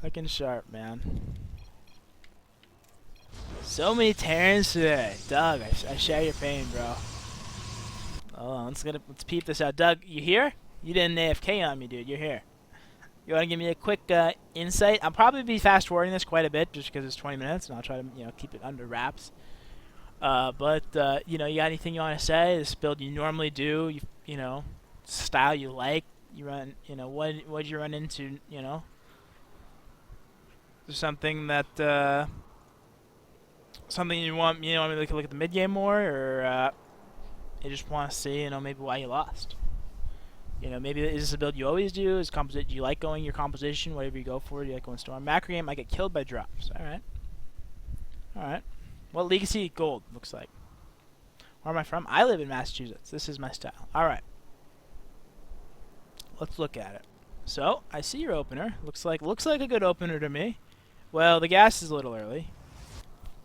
Looking sharp, man. So many Terrans today. Doug, I share your pain, bro. Hold on, let's peep this out. Doug, you here? You didn't AFK on me, dude. You're here. You want to give me a quick insight? I'll probably be fast forwarding this quite a bit just because it's 20 minutes, and I'll try to keep it under wraps. But you got anything you want to say? This build you normally do? Style you like? You run? What'd you run into? There's something that something you want me to look at the mid game more, or you just want to see maybe why you lost. Maybe is this a build you always do? Is composite? Do you like going your composition? Whatever you go for, do you like going storm? Macro game, I get killed by drops. All right. All right. What legacy gold looks like? Where am I from? I live in Massachusetts. This is my style. All right. Let's look at it. So I see your opener. Looks like a good opener to me. Well, the gas is a little early.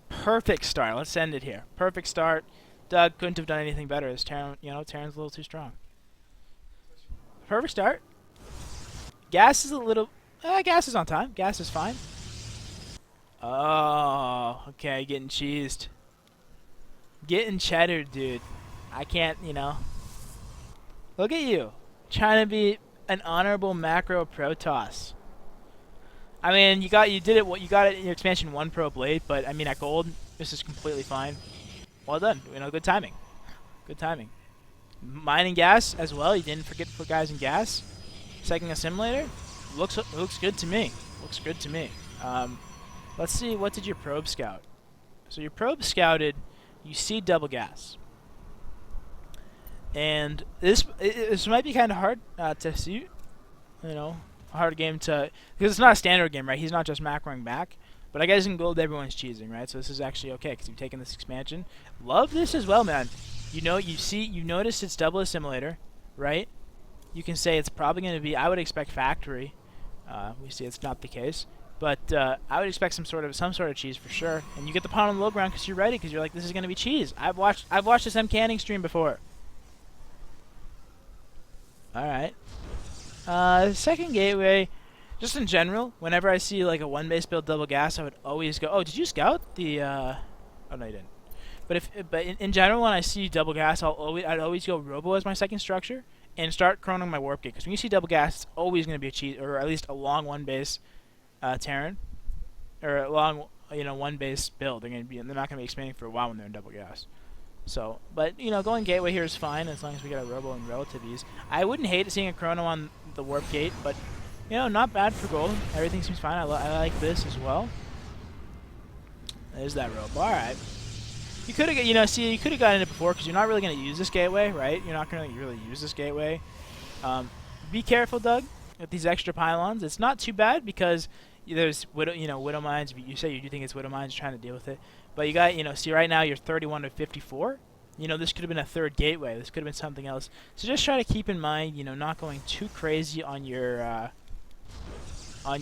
Perfect start. Let's end it here. Perfect start. Doug couldn't have done anything better. As Terran's a little too strong. Perfect start. Gas is a little... gas is on time. Gas is fine. Oh, okay. Getting cheesed. Getting cheddar, dude. I can't, Look at you. Trying to be an honorable macro Protoss. I mean, you got it in your expansion 1 Pro Blade, but I mean at gold, this is completely fine. Well done. Good timing. Good timing. Mining gas as well. You didn't forget to put guys in gas. Second assimilator. Looks good to me. Looks good to me. Let's see, what did your probe scout? So your probe scouted, you see double gas. And this might be kind of hard to see, a hard game to, because it's not a standard game, right? He's not just macroing back. But I guess in gold, everyone's cheesing, right? So this is actually okay, because you've taken this expansion. Love this as well, man. You notice it's double assimilator, right? You can say it's probably going to be, I would expect factory. We see it's not the case. But I would expect some sort of cheese for sure. And you get the pawn on the low ground because you're ready, because you're like, this is going to be cheese. I've watched this MCanning stream before. Alright. Second gateway, just in general, whenever I see like a 1-base build double gas, I would always go, oh, did you scout the, oh no you didn't. But in general, when I see double gas, I'd always go Robo as my second structure and start chroning my warp gate. Because when you see double gas, it's always going to be a cheese, or at least a long 1-base Terran, or a long 1-base build. They're not going to be expanding for a while when they're in double gas. So, but going gateway here is fine as long as we get a Robo and relative ease. I wouldn't hate seeing a chrono on the warp gate, but not bad for gold. Everything seems fine. I like this as well. There's that Robo. All right. You could have, you could have gotten it before because you're not really going to use this gateway, right? You're not going to really use this gateway. Be careful, Doug, with these extra pylons. It's not too bad because there's Widow Mines. You say you do think it's Widow Mines, trying to deal with it, but you got see right now you're 31 to 54. This could have been a third gateway. This could have been something else. So just try to keep in mind, not going too crazy on your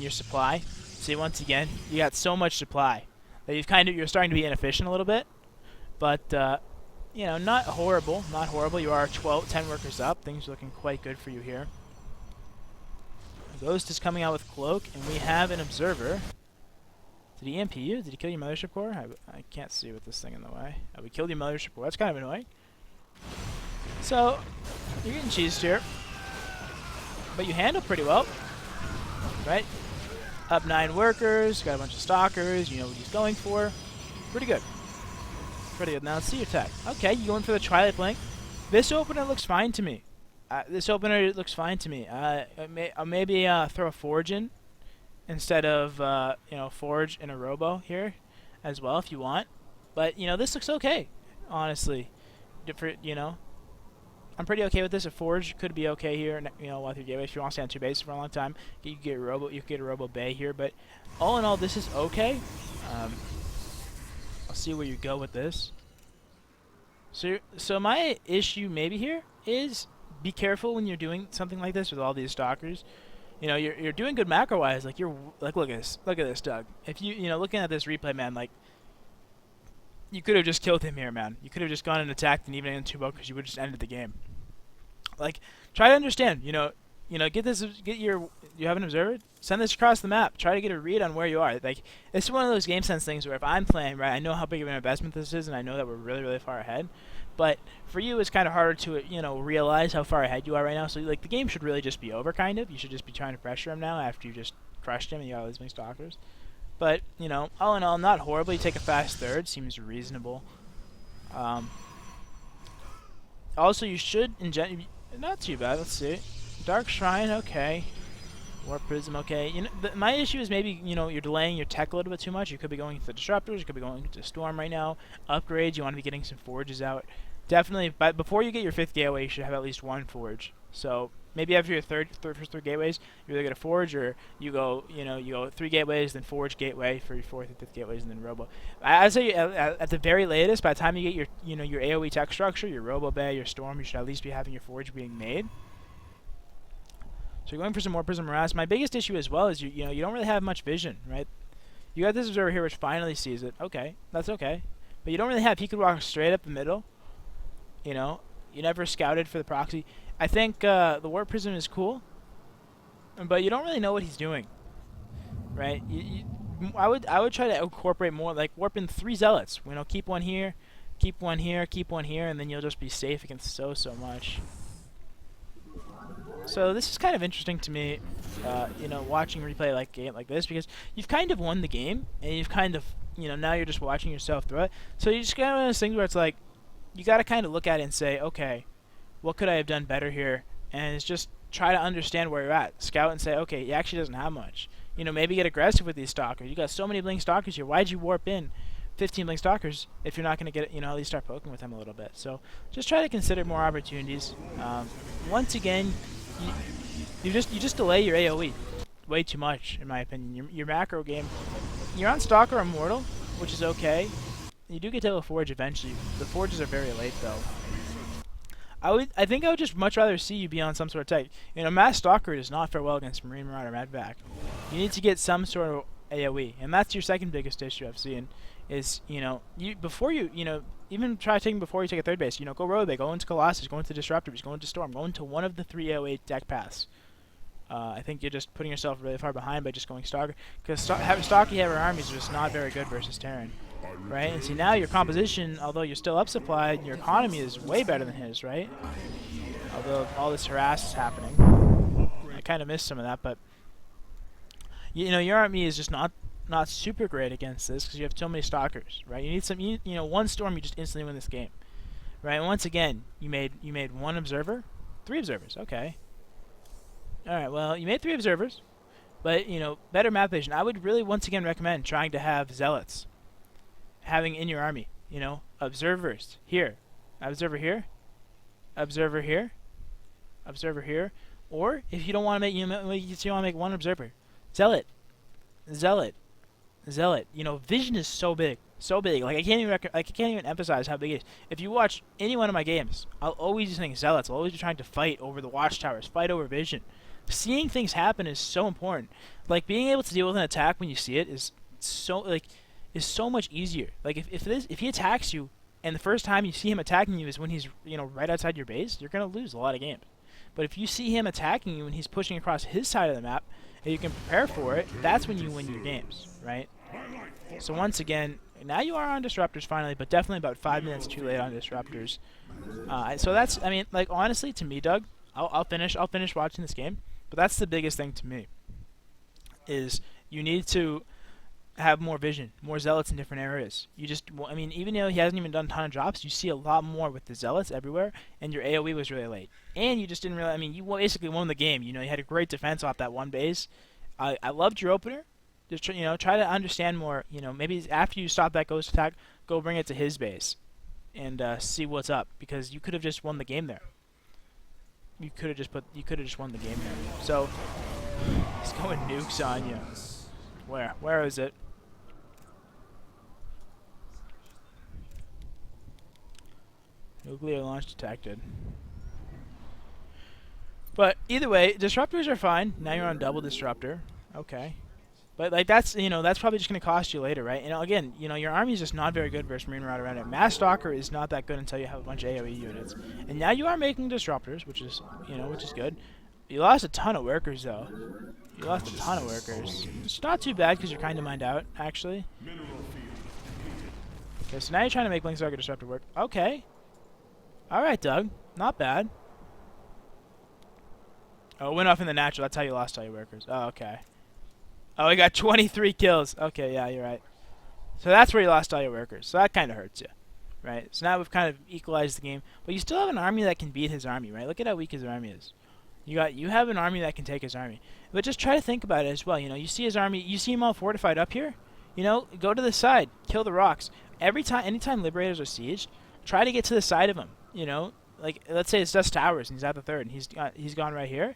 supply. See, once again, you got so much supply that you're starting to be inefficient a little bit. But, not horrible. Not horrible. You are 10 workers up. Things are looking quite good for you here. Ghost is coming out with Cloak, and we have an Observer. Did he EMP you? Did he kill your Mothership Core? I can't see with this thing in the way. We killed your Mothership Core. That's kind of annoying. So, you're getting cheesed here. But you handle pretty well. Right? Up 9 workers. Got a bunch of Stalkers. You know what he's going for. Pretty good. Pretty good. Now let's see your tech. Okay, you going for the Twilight Blink. This opener looks fine to me. Maybe throw a Forge in instead of Forge in a Robo here as well if you want. But this looks okay, honestly. I'm pretty okay with this. A Forge could be okay here. While through gateway, if you want to stay on 2 bases for a long time, you could get a Robo. You could get a Robo Bay here. But all in all, this is okay. I'll see where you go with this. So my issue maybe here is be careful when you're doing something like this with all these Stalkers. You're doing good macro wise. Like look at this, Doug. If looking at this replay, man, like you could have just killed him here, man. You could have just gone and attacked and even in 2 because you would have just ended the game. Like try to understand. You know, get your. You have an observer. Send this across the map. Try to get a read on where you are. Like, it's one of those game sense things where if I'm playing, right, I know how big of an investment this is, and I know that we're really, really far ahead. But for you, it's kind of harder to, you know, realize how far ahead you are right now. So, like, the game should really just be over, kind of. You should just be trying to pressure him now after you just crushed him and you got all these big stalkers. But, you know, all in all, not horribly. Take a fast third. Seems reasonable. Also, you should, not too bad. Let's see. Dark Shrine, okay. Warp Prism, okay. You know, my issue is maybe, you know, you're delaying your tech a little bit too much. You could be going to the Disruptors, you could be going to Storm right now. Upgrades, you want to be getting some Forges out. Definitely, but before you get your 5th gateway, you should have at least 1 Forge. So, maybe after your first 3 gateways, you either get a Forge or you go, you know, you go 3 gateways, then Forge gateway for your 4th and 5th gateways, and then Robo. I'd say at the very latest, by the time you get your, you know, your AoE tech structure, your Robo Bay, your Storm, you should at least be having your Forge being made. So you're going for some more Prism Morass. My biggest issue as well is you know, you don't really have much vision, right? You got this observer here which finally sees it. Okay, that's okay. But you don't really have. He could walk straight up the middle. You know, you never scouted for the proxy. I think the Warp Prism is cool, but you don't really know what he's doing, right? I would try to incorporate more, like warp in 3 Zealots. You know, keep one here, keep one here, keep one here, and then you'll just be safe against so much. So this is kind of interesting to me, you know, watching replay like game like this, because you've kind of won the game, and you've kind of, you know, now you're just watching yourself through it. So you just kind of one of those things where it's like, you got to kind of look at it and say, okay, what could I have done better here? And it's just try to understand where you're at. Scout and say, okay, he actually doesn't have much. You know, maybe get aggressive with these Stalkers. You got so many Blink Stalkers here. Why'd you warp in 15 Blink Stalkers if you're not going to get, you know, at least start poking with them a little bit? So just try to consider more opportunities. Once again, you just delay your AoE way too much, in my opinion. Your macro game, you're on Stalker Immortal, which is okay. You do get to a Forge eventually. The Forges are very late though. I think I would just much rather see you be on some sort of tech. You know, Mass Stalker does not fare well against Marine Marauder Medvac. You need to get some sort of AoE, and that's your second biggest issue I've seen. Is, you know, before you know, even try taking before you take a 3rd base. You know, go Robe, go into Colossus, go into Disruptors, go into Storm, go into one of the 3 AoE deck paths. I think you're just putting yourself really far behind by just going Stalker, because having Stalker heavy armies is just not very good versus Terran. Right? And see, now your composition, although you're still up supplied, your economy is way better than his, right? Although all this harass is happening. I kind of missed some of that, but you know, your army is just not super great against this because you have so many Stalkers, right? You need some, you know, 1 Storm, you just instantly win this game, right? And once again, you made 1 Observer, 3 Observers, okay. All right, well, you made 3 Observers, but you know, better map vision. I would really once again recommend trying to have Zealots, having in your army, you know, Observers here, Observer here, Observer here, Observer here, or if you don't want to make, you want to make 1 Observer, Zealot, Zealot, Zealot. You know, vision is so big, so big. Like I can't even emphasize how big it is. If you watch any one of my games, I'll always be saying Zealots. I'll always be trying to fight over the watchtowers, fight over vision. Seeing things happen is so important. Like being able to deal with an attack when you see it is so much easier. Like if he attacks you, and the first time you see him attacking you is when he's, you know, right outside your base, you're gonna lose a lot of games. But if you see him attacking you and he's pushing across his side of the map, and you can prepare for it, that's when you win your games, right? So once again, now you are on Disruptors finally, but definitely about 5 minutes too late on Disruptors. So that's, I mean, like honestly, to me, Doug, I'll finish watching this game, but that's the biggest thing to me. Is you need to have more vision, more Zealots in different areas. You just, I mean, even though he hasn't even done a ton of drops, you see a lot more with the Zealots everywhere, and your AoE was really late. And you just didn't really, I mean, you basically won the game. You know, you had a great defense off that 1 base. I loved your opener. Just, you know, try to understand more, you know, maybe after you stop that ghost attack, go bring it to his base and see what's up, because you could have just won the game there. You could have just won the game there. So, he's going nukes on you. Where is it? Nuclear launch detected. But either way, Disruptors are fine. Now you're on double Disruptor. Okay. But like that's, you know, that's probably just going to cost you later, right? You know, again, you know, your army is just not very good versus Marine Marauder around it. Mass Stalker is not that good until you have a bunch of AoE units. And now you are making Disruptors, which is, you know, which is good. You lost a ton of workers, though. You lost a ton of workers. It's not too bad because you're kind of mined out, actually. Okay, so now you're trying to make Blink Stalker Disruptor work. Okay. Alright, Doug. Not bad. Oh, it went off in the natural. That's how you lost all your workers. Oh, okay. Oh, he got 23 kills. Okay, yeah, you're right. So that's where you lost all your workers. So that kind of hurts you. Right? So now we've kind of equalized the game. But you still have an army that can beat his army, right? Look at how weak his army is. You have an army that can take his army. But just try to think about it as well. You know, you see his army, you see him all fortified up here. You know, go to the side, kill the rocks. Anytime Liberators are sieged, try to get to the side of him. You know, like let's say it's Dust Towers and he's at the third and he's gone right here.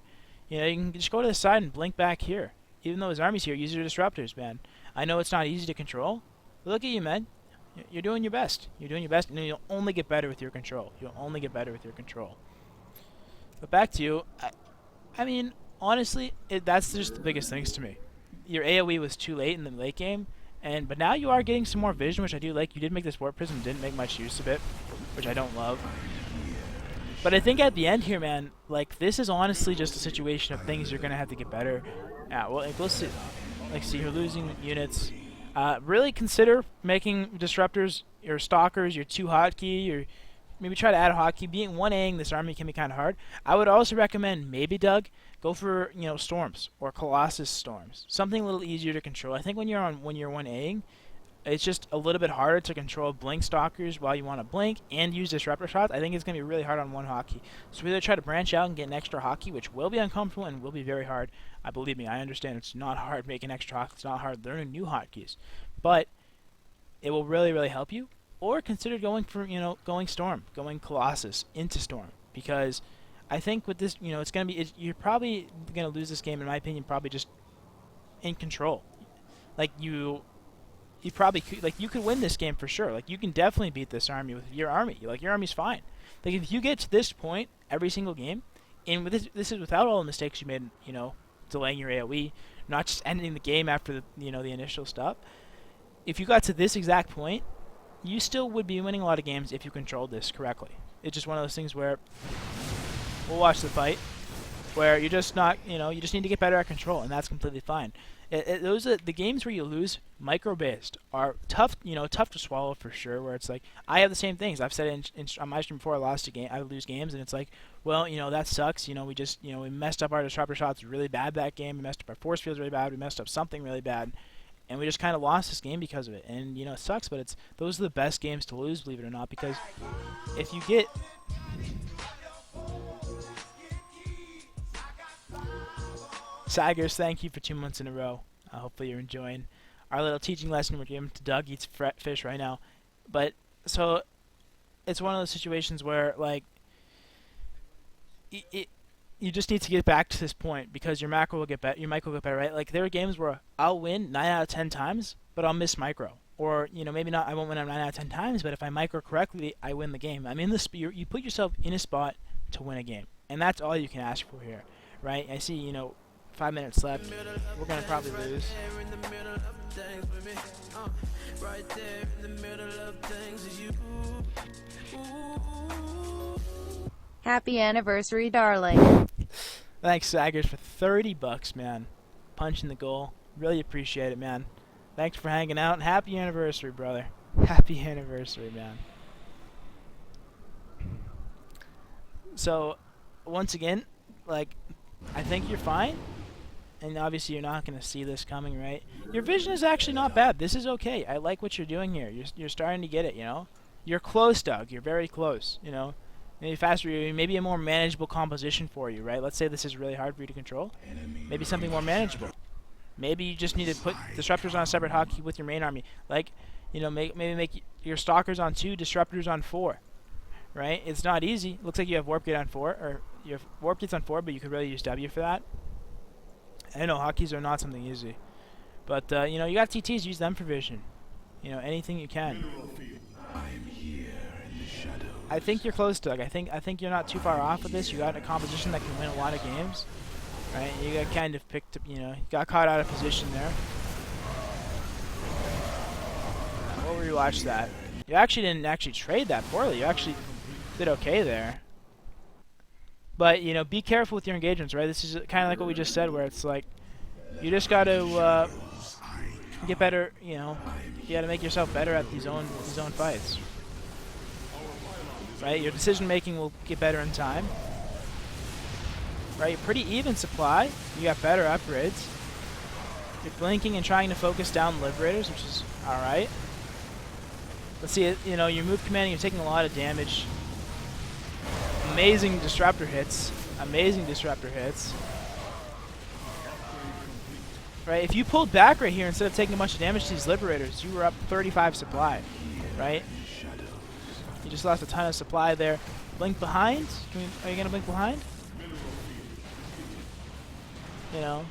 You know, you can just go to the side and blink back here. Even though his army's here, use your disruptors, man. I know it's not easy to control, but look at you, man. You're doing your best. You're doing your best, and you'll only get better with your control. You'll only get better with your control. But back to you. I mean, honestly, that's just the biggest things to me. Your AoE was too late in the late game, but now you are getting some more vision, which I do like. You did make this Warp Prism, didn't make much use of it, which I don't love. But I think at the end here, man, like, this is honestly just a situation of things you're going to have to get better at. Well, like, we'll see. Like, see, you're losing units. Really consider making disruptors your stalkers, your 2 hotkey, or maybe try to add a hotkey. Being 1Aing this army can be kind of hard. I would also recommend, maybe, Doug, go for, you know, storms or Colossus storms. Something a little easier to control. I think when you're 1Aing, it's just a little bit harder to control blink stalkers while you want to blink and use disruptor shots. I think it's going to be really hard on one hotkey. So either try to branch out and get an extra hotkey, which will be uncomfortable and will be very hard. Believe me, I understand it's not hard making extra hotkeys. It's not hard learning new hotkeys. But it will really, really help you. Or consider going for, you know, going Storm, going Colossus into Storm. Because I think with this, you know, it's going to be, you're probably going to lose this game, in my opinion, probably just in control. Like, you probably could, like, you could win this game for sure. Like, you can definitely beat this army with your army. Like, your army's fine. Like, if you get to this point every single game, and with this is without all the mistakes you made, you know, delaying your AoE, not just ending the game after the, you know, the initial stuff. If you got to this exact point, you still would be winning a lot of games if you controlled this correctly. It's just one of those things where we'll watch the fight, where you're just not, you know, you just need to get better at control, and that's completely fine. Those are the games where you lose micro-based are tough, you know, tough to swallow for sure. Where it's like, I have the same things. I've said on my stream before, I lost a game, I lose games, and it's like, well, you know, that sucks. You know, we just, you know, we messed up our disruptor shots really bad that game. We messed up our force fields really bad. We messed up something really bad, and we just kind of lost this game because of it. And you know, it sucks, but those are the best games to lose, believe it or not, because if you get Saggers, thank you for 2 months in a row. Hopefully you're enjoying our little teaching lesson we're giving to Doug. Eats fish right now. But, so, it's one of those situations where, like, you just need to get back to this point because your macro will get better. Your micro will get better, right? Like, there are games where I'll win 9 out of 10 times, but I'll miss micro. Or, you know, maybe not, I won't win 9 out of 10 times, but if I micro correctly, I win the game. I mean, you put yourself in a spot to win a game. And that's all you can ask for here, right? I see, you know, 5 minutes left. We're going to probably lose. Happy anniversary, darling. Thanks, Saggers, for $30, man. Punching the goal. Really appreciate it, man. Thanks for hanging out, and happy anniversary, brother. Happy anniversary, man. So, once again, like, I think you're fine. And obviously you're not going to see this coming, right? Your vision is actually not bad. This is okay. I like what you're doing here. You're starting to get it, you know? You're close, Doug. You're very close, you know? Maybe faster, maybe a more manageable composition for you, right? Let's say this is really hard for you to control. Maybe something more manageable. Maybe you just need to put disruptors on a separate hotkey with your main army. Like, you know, maybe make your stalkers on 2, disruptors on 4, right? It's not easy. Looks like you have warp gate on 4, or you have warp gates on 4, but you could really use W for that. I know hotkeys are not something easy, but you know, you got TTs, use them for vision. You know, anything you can. I think you're close, Doug. I think you're not too far off with this. You got a composition that can win a lot of games, right? You got kind of picked up, you know, got caught out of position there. We'll rewatch that. You actually didn't trade that poorly. You actually did okay there. But you know, be careful with your engagements, right? This is kind of like what we just said, where it's like you just got to get better. You know, you got to make yourself better at these own fights, right? Your decision making will get better in time, right? Pretty even supply. You got better upgrades. You're blinking and trying to focus down liberators, which is all right. Let's see, you know, your move commanding, you're taking a lot of damage. Amazing disruptor hits. Amazing disruptor hits. Right, if you pulled back right here instead of taking a bunch of damage to these liberators, you were up 35 supply, right? You just lost a ton of supply there. Blink behind? Are you going to blink behind? You know?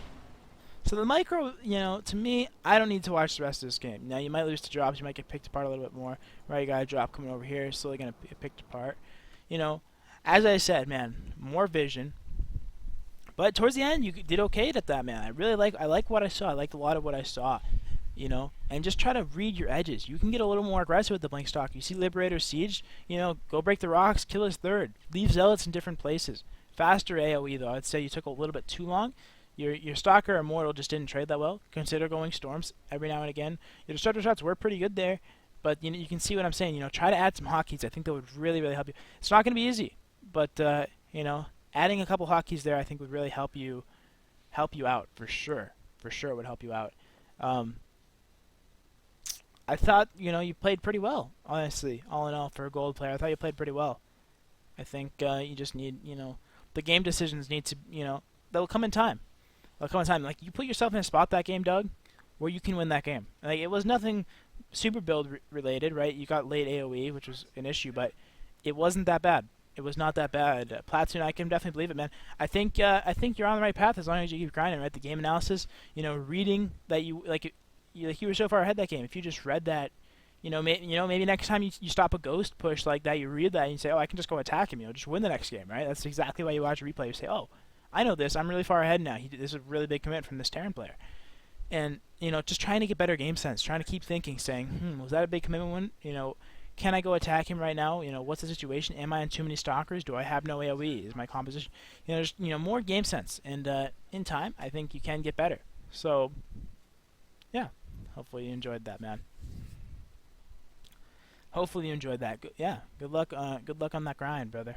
So the micro, you know, to me, I don't need to watch the rest of this game. Now, you might lose to drops. You might get picked apart a little bit more. Right, you got a drop coming over here. Slowly going to get picked apart. You know, as I said, man, more vision. But towards the end, you did okay at that, man. I like what I saw. I liked a lot of what I saw, you know. And just try to read your edges. You can get a little more aggressive with the blink stock. You see Liberator Siege, you know, go break the rocks, kill his third. Leave Zealots in different places. Faster AoE, though. I'd say you took a little bit too long. Your Stalker Immortal just didn't trade that well. Consider going Storms every now and again. Your Disruptor shots were pretty good there. But, you know, you can see what I'm saying. You know, try to add some hotkeys. I think that would really, really help you. It's not going to be easy. But, you know, adding a couple hotkeys there, I think, would really help you out for sure. For sure, it would help you out. I thought, you know, you played pretty well, honestly, all in all, for a gold player. I thought you played pretty well. I think you just need, you know, the game decisions need to, you know, they'll come in time. They'll come in time. Like, you put yourself in a spot that game, Doug, where you can win that game. Like, it was nothing super build related, right? You got late AoE, which was an issue, but it wasn't that bad. It was not that bad. Platoon, I can definitely believe it, man. I think you're on the right path as long as you keep grinding, right? The game analysis, you know, reading that you were so far ahead that game. If you just read that, you know, maybe next time you stop a ghost push like that, you read that and you say, oh, I can just go attack him. You know, just win the next game, right? That's exactly why you watch a replay. You say, oh, I know this. I'm really far ahead now. This is a really big commit from this Terran player, and you know, just trying to get better game sense, trying to keep thinking, saying, was that a big commitment one? You know. Can I go attack him right now? You know, what's the situation? Am I in too many stalkers? Do I have no AoE? Is my composition? You know, there's, you know, more game sense, and in time, I think you can get better. So, yeah, hopefully you enjoyed that, man. Hopefully you enjoyed that. Yeah, good luck. Good luck on that grind, brother.